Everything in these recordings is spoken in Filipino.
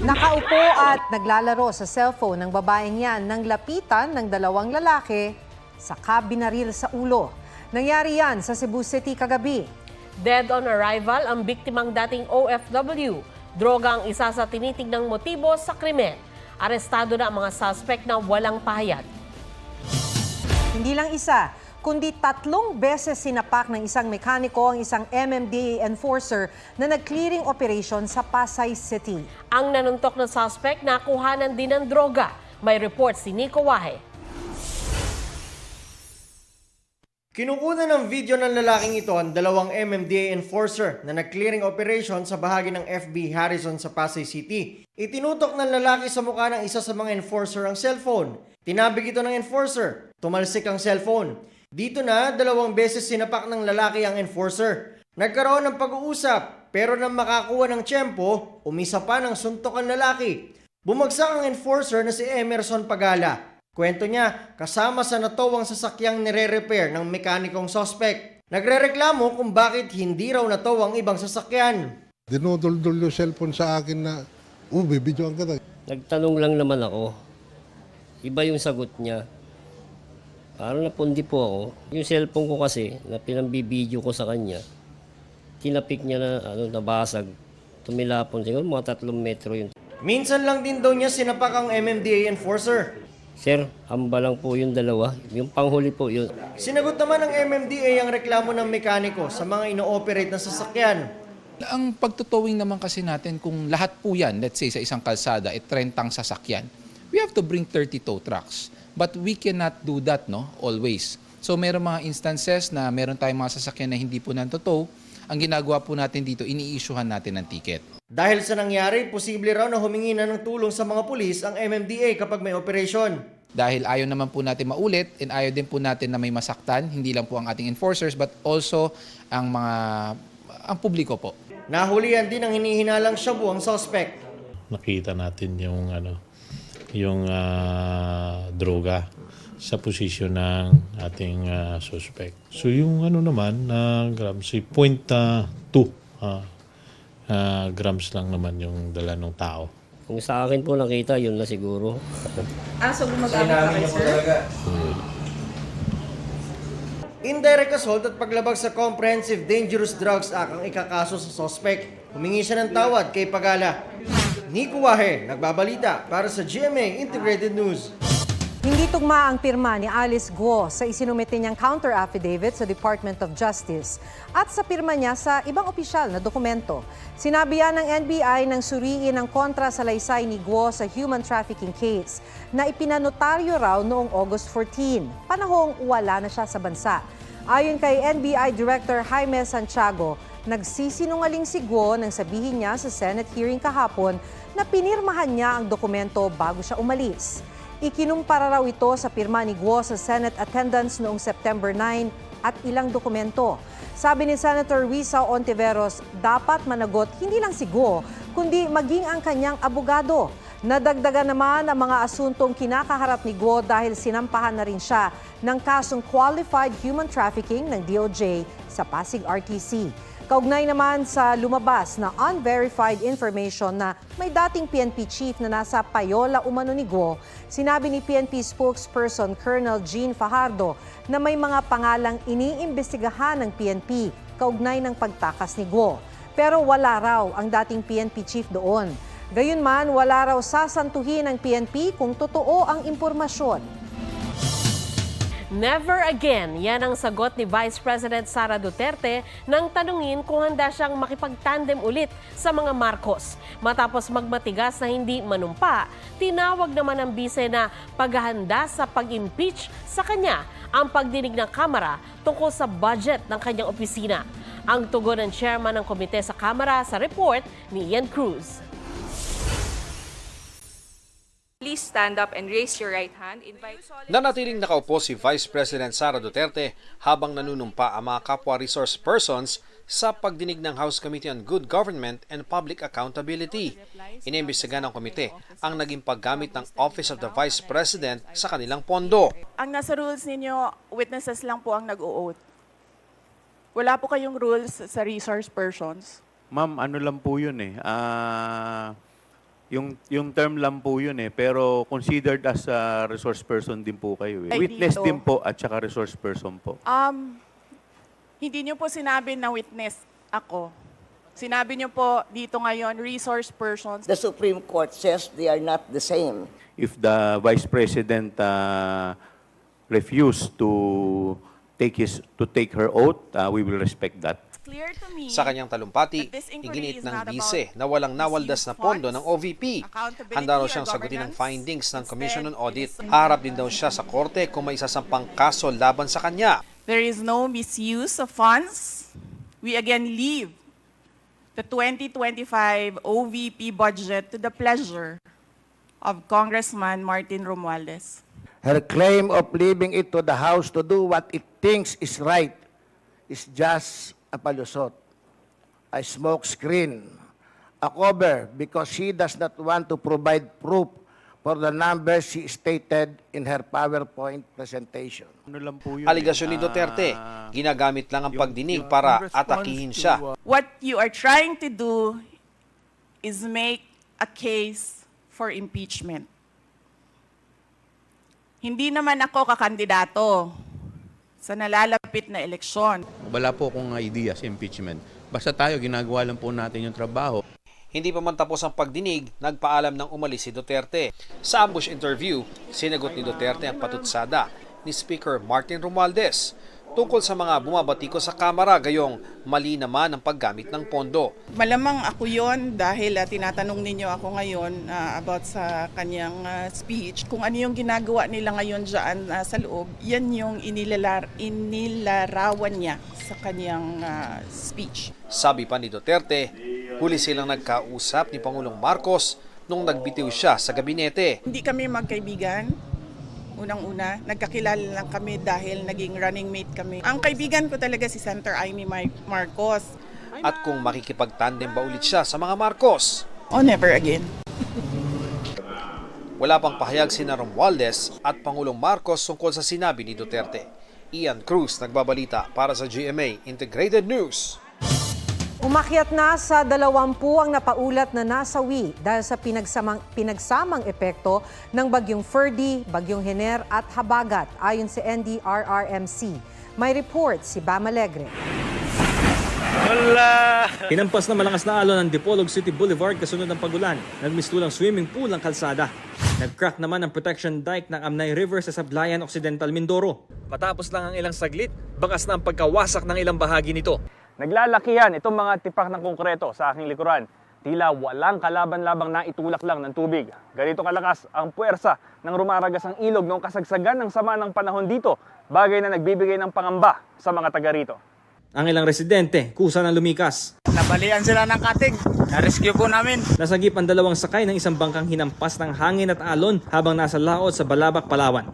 Nakaupo at naglalaro sa cellphone ng babaeng yan nang lapitan ng dalawang lalaki saka binaril sa ulo. Nangyari yan sa Cebu City kagabi. Dead on arrival ang biktimang dating OFW. Droga ang isa sa tinitignang motibo sa krimen. Arestado na ang mga suspect na walang pahayag. Hindi lang isa, kundi 3 beses sinapak ng isang mekaniko ang isang MMDA enforcer na nag-clearing operation sa Pasay City. Ang nanuntok na suspect nakuhanan din ng droga. May report si Nico Wahe. Kinukuha ng video ng lalaking ito ang 2 MMDA enforcer na nag-clearing operation sa bahagi ng FB Harrison sa Pasay City. Itinutok ng lalaki sa mukha ng isa sa mga enforcer ang cellphone. Tinabig ito ng enforcer. Tumalsik ang cellphone. Dito na 2 beses sinapak ng lalaki ang enforcer. Nagkaroon ng pag-uusap pero nang makakuha ng tiyempo, umisa pa ng suntok ang lalaki. Bumagsak ang enforcer na si Emerson Pagala. Kwento niya, kasama sa natowang sasakyang nire-repair ng mekanikong suspect. Nagrereklamo kung bakit hindi raw natow ang ibang sasakyan. Dinudol-dol yung cellphone sa akin na, bibidyoan ka na. Nagtanong lang naman ako. Iba yung sagot niya. Parang napundi po ako. Yung cellphone ko kasi, na pinambibideo ko sa kanya, tinapik niya na nabasag. Tumilapon siguro mga 3 metro yun. Minsan lang din daw niya sinapak ang MMDA enforcer. Sir, hamba lang po yung dalawa. Yung panghuli po yun. Sinagot naman ng MMDA ang reklamo ng mekaniko sa mga ino-operate na sasakyan. Ang pagtutowing naman kasi natin kung lahat po yan, let's say sa isang kalsada, 30 sasakyan, we have to bring 30 tow trucks. But we cannot do that, no, always. So meron mga instances na meron tayong mga sasakyan na hindi po nantotow. Ang ginagawa po natin dito, ini-issuehan natin ng ticket. Dahil sa nangyari, posible raw na humingi na ng tulong sa mga pulis ang MMDA kapag may operasyon. Dahil ayaw naman po natin maulit and ayaw din po natin na may masaktan, hindi lang po ang ating enforcers but also ang publiko po. Nahulihan din ang hinihinalang shabu ang suspect. Nakita natin yung droga sa posisyon ng ating suspect. So yung naman na grams, 0.2 grams lang naman yung dala ng tao. Kung sa akin po nakita, yun na siguro. So gumagamit pa kayo, sir? Indirect assault at paglabag sa Comprehensive Dangerous Drugs Act ang ikakaso sa suspect. Humingi siya ng tawad kay Pagala. Nico Wahe, nagbabalita para sa GMA Integrated News. Hindi tugma ang pirma ni Alice Guo sa isinumite niyang counter-affidavit sa Department of Justice at sa pirma niya sa ibang opisyal na dokumento. Sinabi yan ng NBI nang suriin ang kontra-salaysay ni Guo sa human trafficking case na ipinanotaryo raw noong August 14, panahong wala na siya sa bansa. Ayon kay NBI Director Jaime Santiago, nagsisinungaling si Guo nang sabihin niya sa Senate hearing kahapon na pinirmahan niya ang dokumento bago siya umalis. Ikinumpara raw ito sa pirma ni Guo sa Senate attendance noong September 9 at ilang dokumento. Sabi ni Senator Risa Ontiveros, dapat managot hindi lang si Guo, kundi maging ang kanyang abogado. Nadagdagan naman ang mga asuntong kinakaharap ni Guo dahil sinampahan na rin siya ng kasong qualified human trafficking ng DOJ sa Pasig RTC. Kaugnay naman sa lumabas na unverified information na may dating PNP chief na nasa payola umano ni Guo, sinabi ni PNP spokesperson Colonel Jean Fajardo na may mga pangalang iniimbestigahan ng PNP kaugnay ng pagtakas ni Guo. Pero wala raw ang dating PNP chief doon. Gayunman, wala raw sasantuhin ng PNP kung totoo ang impormasyon. Never again, yan ang sagot ni Vice President Sara Duterte nang tanungin kung handa siyang makipagtandem ulit sa mga Marcos. Matapos magmatigas na hindi manumpa, tinawag naman ng bise na paghahanda sa pag-impeach sa kanya ang pagdinig ng Kamara tungkol sa budget ng kanyang opisina. Ang tugon ng chairman ng komite sa Kamara sa report ni Ian Cruz. Please stand up and raise your right hand. Nanatiling nakaupo si Vice President Sara Duterte habang nanunumpa ang mga kapwa resource persons sa pagdinig ng House Committee on Good Government and Public Accountability. Inimbestigahan ng komite ang naging paggamit ng Office of the Vice President sa kanilang pondo. Ang nasa rules ninyo, witnesses lang po ang nag-o-oath. Wala po kayong rules sa resource persons? Ma'am, ano lang po yun Yung term lang po yun pero considered as a resource person din po kayo. Ay, Witness dito. din po at saka resource person po. Hindi niyo po sinabi na witness ako. Sinabi niyo po dito ngayon, resource persons. The Supreme Court says they are not the same. If the Vice President refused to take her oath, we will respect that. Clear to me. Sa kanyang talumpati, That this inquiry iginiit is ng not bise about na walang nawaldas na pondo funds, ng OVP. accountability, Handa raw or siyang sagutin ang governance. findings ng Commission on Instead, Audit. it is- Harap din daw siya sa korte kung may isasampang kaso laban sa kanya. There is no misuse of funds. We again leave the 2025 OVP budget to the pleasure of Congressman Martin Romualdez. Her claim of leaving it to the House to do what it thinks is right is just a palusot, a smoke screen, a cover because she does not want to provide proof for the numbers she stated in her PowerPoint presentation. Ano lang po yun, Aligasyon ni Duterte, ginagamit lang ang pagdinig para atakihin siya. What you are trying to do is make a case for impeachment. Hindi naman ako kakandidato sa nalalapit na eleksyon. Wala po akong idea sa impeachment. Basta tayo, ginagawa lang po natin yung trabaho. Hindi pa man tapos ang pagdinig, nagpaalam ng umalis si Duterte. Sa ambush interview, sinagot ni Duterte ang patutsada ni Speaker Martin Romualdez tungkol sa mga bumabatiko sa Kamara gayong mali naman ang paggamit ng pondo. Malamang ako yon dahil tinatanong ninyo ako ngayon about sa kanyang speech. Kung ano yung ginagawa nila ngayon dyan sa loob, yan yung inilarawan niya sa kanyang speech. Sabi pa ni Duterte, huli silang nagkausap ni Pangulong Marcos nung nagbitiw siya sa gabinete. Hindi kami magkaibigan. Unang-una, nagkakilala lang kami dahil naging running mate kami. Ang kaibigan ko talaga si Senator Amy Marcos. At kung makikipagtandem ba ulit siya sa mga Marcos? Oh, never again. Wala pang pahayag sina Romualdez at Pangulong Marcos tungkol sa sinabi ni Duterte. Ian Cruz nagbabalita para sa GMA Integrated News. Umakyat na sa 20 ang napaulat na nasawi dahil sa pinagsamang epekto ng bagyong Ferdy, bagyong Hener at Habagat ayon sa NDRRMC. May report si Bam Alegre. Hinampas na malakas na alon ng Dipolog City Boulevard kasunod ng pagulan. Nagmistulang swimming pool ang kalsada. Nag-crack naman ang protection dike ng Amnay River sa Sablayan Occidental, Mindoro. Matapos lang ang ilang saglit, bakas na ang pagkawasak ng ilang bahagi nito. Naglalakihan itong mga tipak ng konkreto sa aking likuran. Tila walang kalaban-labang na itulak lang ng tubig. Ganito kalakas ang puwersa ng rumaragas ang ilog noong kasagsagan ng sama ng panahon dito, bagay na nagbibigay ng pangamba sa mga taga rito. Ang ilang residente, kusa ng lumikas. Nabalian sila ng katig. Na-rescue po namin. Nasagip ang 2 sakay ng isang bangkang hinampas ng hangin at alon habang nasa laot sa Balabac, Palawan.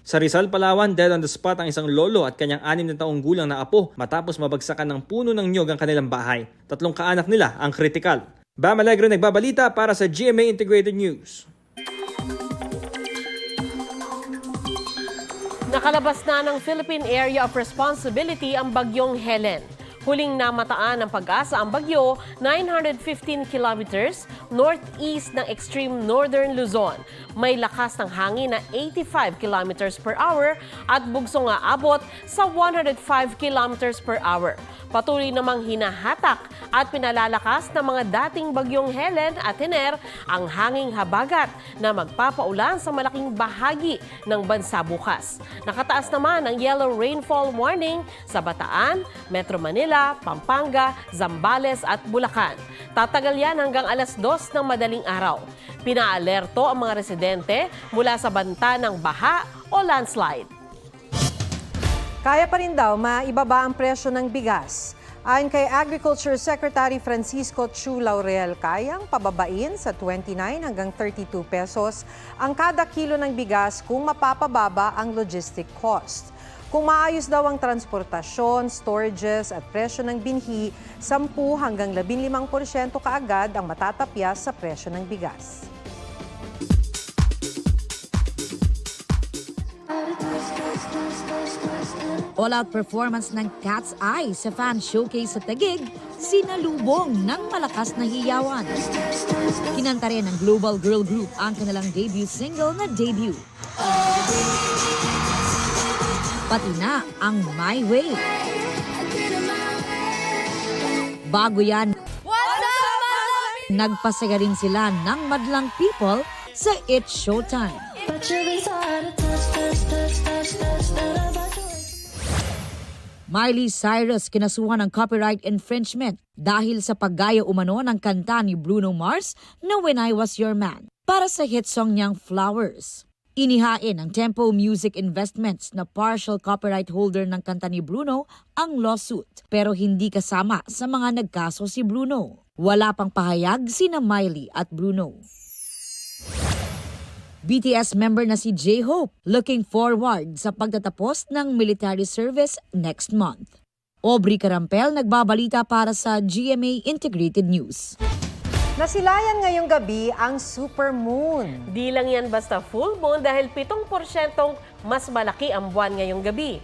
Sa Rizal, Palawan, dead on the spot ang isang lolo at kanyang 6 na taong gulang na apo matapos mabagsakan ng puno ng nyog ang kanilang bahay. 3 kaanak nila ang kritikal. Bam Alegre nagbabalita para sa GMA Integrated News. Nakalabas na ng Philippine Area of Responsibility ang bagyong Helen. Huling namataan ng Pag-asa ang bagyo, 915 kilometers northeast ng extreme northern Luzon. May lakas ng hangin na 85 kilometers per hour at bugsong aabot sa 105 kilometers per hour. Patuloy namang hinahatak at pinalalakas ng mga dating bagyong Helen at Hener ang hanging habagat na magpapaulan sa malaking bahagi ng bansa bukas. Nakataas naman ang yellow rainfall warning sa Bataan, Metro Manila, Pampanga, Zambales at Bulacan. Tatagal yan hanggang alas 2 ng madaling araw. Pinaalerto ang mga residente mula sa banta ng baha o landslide. Kaya pa rin daw maibaba ang presyo ng bigas. Ayon kay Agriculture Secretary Francisco Chu Laurel, kayang pababain sa 29 hanggang 32 pesos ang kada kilo ng bigas kung mapapababa ang logistic cost. Kung maayos daw ang transportasyon, storages at presyo ng binhi, 10 hanggang 15% kaagad ang matatapyas sa presyo ng bigas. All-out performance ng Cat's Eye sa fan showcase sa Taguig, sinalubong ng malakas na hiyawan. Kinanta rin ng global girl group ang kanilang debut single na Debut. Pati na ang My Way. Bago yan, nagpasaya rin sila ng madlang people sa It's Showtime. Miley Cyrus kinasuhan ng copyright infringement dahil sa paggaya umano ng kanta ni Bruno Mars na When I Was Your Man para sa hit song niyang Flowers. Inihain ng Tempo Music Investments na partial copyright holder ng kanta ni Bruno ang lawsuit pero hindi kasama sa mga nagkaso si Bruno. Wala pang pahayag sina Miley at Bruno. BTS member na si J-Hope looking forward sa pagtatapos ng military service next month. Aubrey Carampel nagbabalita para sa GMA Integrated News. Nasilayan ngayong gabi ang supermoon. Di lang yan basta full moon dahil 7% mas malaki ang buwan ngayong gabi.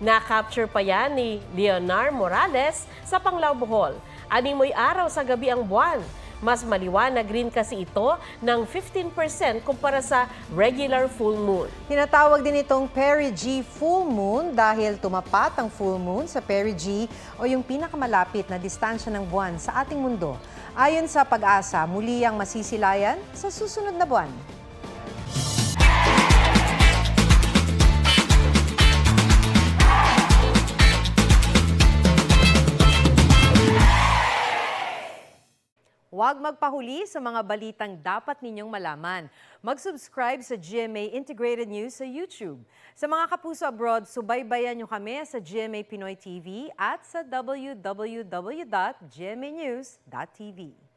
Na-capture pa yan ni Leonard Morales sa Panglao, Bohol. Animoy araw sa gabi ang buwan. Mas maliwanag rin kasi ito ng 15% kumpara sa regular full moon. Tinatawag din itong perigee full moon dahil tumapat ang full moon sa perigee o yung pinakamalapit na distansya ng buwan sa ating mundo. Ayon sa Pag-asa, muli ang masisilayan sa susunod na buwan. Huwag magpahuli sa mga balitang dapat ninyong malaman. Mag-subscribe sa GMA Integrated News sa YouTube. Sa mga kapuso abroad, subaybayan nyo kami sa GMA Pinoy TV at sa www.gmanews.tv.